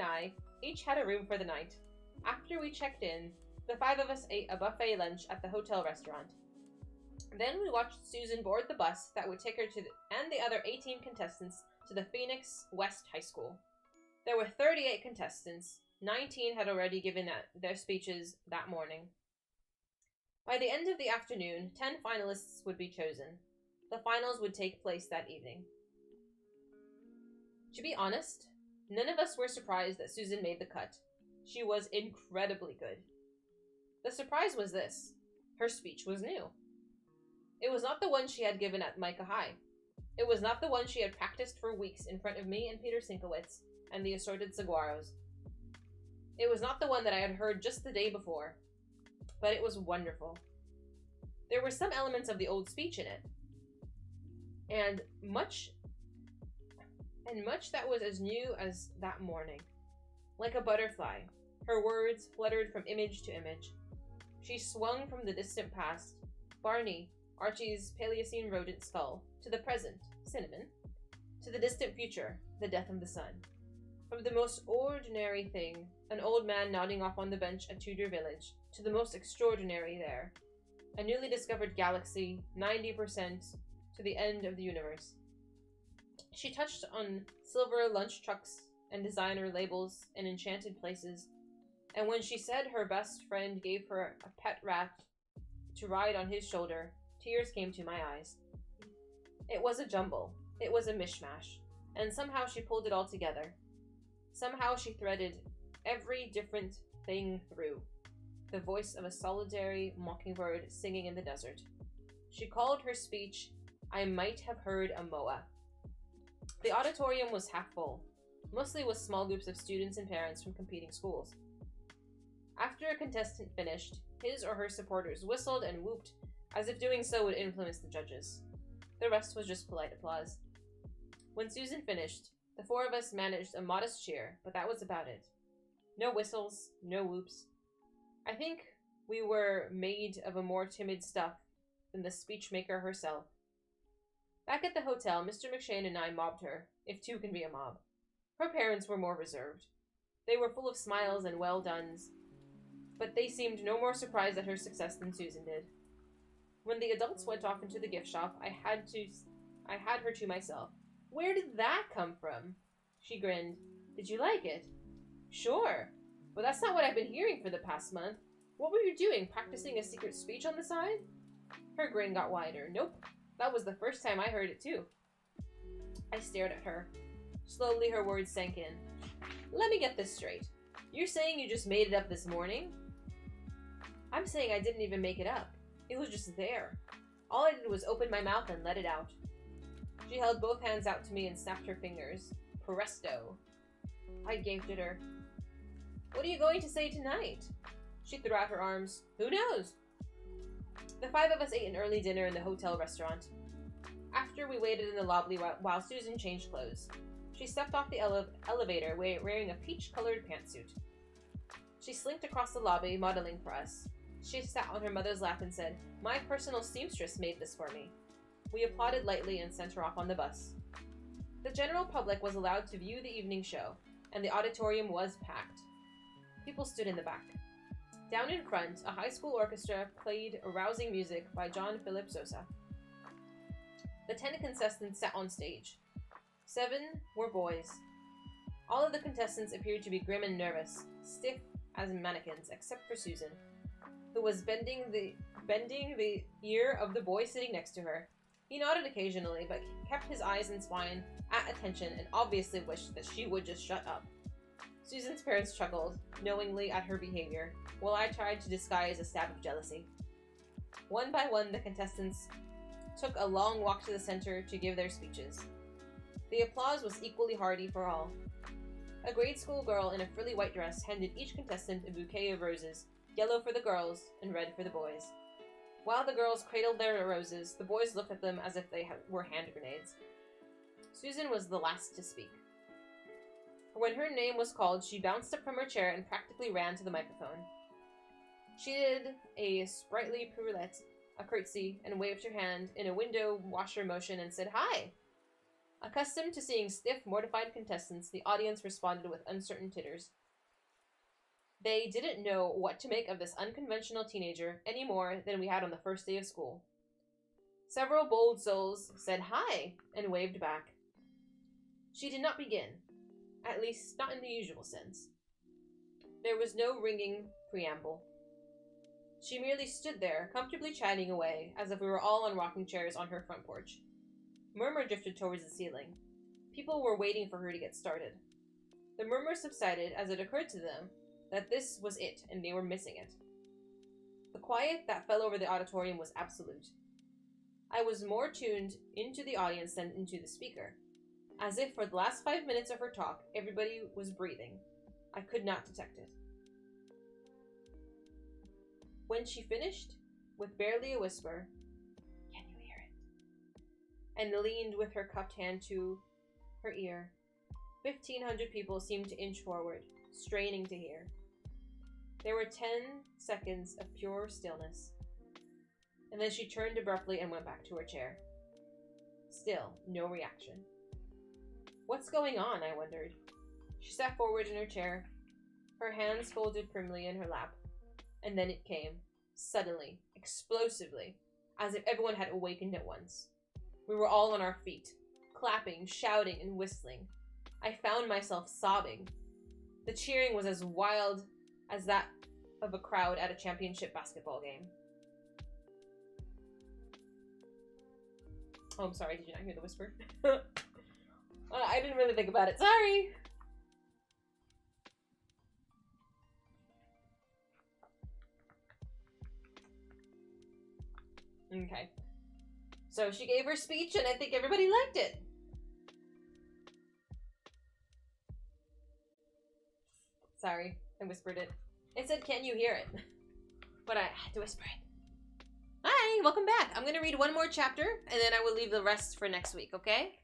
I each had a room for the night. After we checked in, the 5 of us ate a buffet lunch at the hotel restaurant. Then we watched Susan board the bus that would take her and the other 18 contestants to the Phoenix West High School. There were 38 contestants. 19 had already given their speeches that morning. By the end of the afternoon, 10 finalists would be chosen. The finals would take place that evening. To be honest, none of us were surprised that Susan made the cut. She was incredibly good. The surprise was this: her speech was new. It was not the one she had given at Micah High. It was not the one she had practiced for weeks in front of me and Peter Sinkowitz and the assorted saguaros. It was not the one that I had heard just the day before, but it was wonderful. There were some elements of the old speech in it, and much that was as new as that morning. Like a butterfly, her words fluttered from image to image. She swung from the distant past, Barney, Archie's Paleocene rodent skull, to the present, Cinnamon, to the distant future, the death of the sun. From the most ordinary thing, an old man nodding off on the bench at Tudor Village, to the most extraordinary there, a newly discovered galaxy, 90% to the end of the universe. She touched on silver lunch trucks and designer labels and enchanted places, and when she said her best friend gave her a pet rat to ride on his shoulder, tears came to my eyes. It was a jumble. It was a mishmash. And somehow she pulled it all together. Somehow she threaded every different thing through. The voice of a solitary mockingbird singing in the desert. She called her speech, "I Might Have Heard a Moa." The auditorium was half full, mostly with small groups of students and parents from competing schools. After a contestant finished, his or her supporters whistled and whooped as if doing so would influence the judges. The rest was just polite applause. When Susan finished, the 4 of us managed a modest cheer, but that was about it. No whistles, no whoops. I think we were made of a more timid stuff than the speechmaker herself. Back at the hotel, Mr. McShane and I mobbed her, if 2 can be a mob. Her parents were more reserved. They were full of smiles and well-dones, but they seemed no more surprised at her success than Susan did. When the adults went off into the gift shop, I had her to myself. "Where did that come from?" She grinned. "Did you like it?" "Sure. But that's not what I've been hearing for the past month. What were you doing, practicing a secret speech on the side?" Her grin got wider. "Nope. That was the first time I heard it too." I stared at her. Slowly her words sank in. "Let me get this straight. You're saying you just made it up this morning?" "I'm saying I didn't even make it up. It was just there. All I did was open my mouth and let it out." She held both hands out to me and snapped her fingers. Presto. I gaped at her. "What are you going to say tonight?" She threw out her arms. "Who knows?" The 5 of us ate an early dinner in the hotel restaurant. After, we waited in the lobby while Susan changed clothes. She stepped off the elevator wearing a peach-colored pantsuit. She slinked across the lobby, modeling for us. She sat on her mother's lap and said, "My personal seamstress made this for me." We applauded lightly and sent her off on the bus. The general public was allowed to view the evening show, and the auditorium was packed. People stood in the back. Down in front, a high school orchestra played rousing music by John Philip Sosa. The 10 contestants sat on stage. 7 were boys. All of the contestants appeared to be grim and nervous, stiff as mannequins, except for Susan, who was bending the ear of the boy sitting next to her. He nodded occasionally, but kept his eyes and spine at attention and obviously wished that she would just shut up. Susan's parents chuckled, knowingly at her behavior, while I tried to disguise a stab of jealousy. One by one, the contestants took a long walk to the center to give their speeches. The applause was equally hearty for all. A grade school girl in a frilly white dress handed each contestant a bouquet of roses, yellow for the girls and red for the boys. While the girls cradled their roses, the boys looked at them as if they were hand grenades. Susan was the last to speak. When her name was called, she bounced up from her chair and practically ran to the microphone. She did a sprightly pirouette, a curtsy, and waved her hand in a window washer motion and said, "Hi!" Accustomed to seeing stiff, mortified contestants, the audience responded with uncertain titters. They didn't know what to make of this unconventional teenager any more than we had on the first day of school. Several bold souls said hi and waved back. She did not begin, at least not in the usual sense. There was no ringing preamble. She merely stood there, comfortably chatting away, as if we were all on rocking chairs on her front porch. Murmur drifted towards the ceiling. People were waiting for her to get started. The murmur subsided as it occurred to them that this was it and they were missing it. The quiet that fell over the auditorium was absolute. I was more tuned into the audience than into the speaker. As if for the last 5 minutes of her talk, everybody was breathing. I could not detect it. When she finished, with barely a whisper, "Can you hear it?" and leaned with her cupped hand to her ear, 1,500 people seemed to inch forward, straining to hear. There were 10 seconds of pure stillness, and then she turned abruptly and went back to her chair. Still, no reaction. What's going on? I wondered. She sat forward in her chair, her hands folded primly in her lap, and then it came, suddenly, explosively, as if everyone had awakened at once. We were all on our feet, clapping, shouting, and whistling. I found myself sobbing. The cheering was as wild as that of a crowd at a championship basketball game. Oh, I'm sorry, did you not hear the whisper? I didn't really think about it, sorry! Okay. So she gave her speech and I think everybody liked it. Sorry, I whispered it. It said, "Can you hear it?" But I had to whisper it. Hi, welcome back. I'm gonna read one more chapter and then I will leave the rest for next week, okay?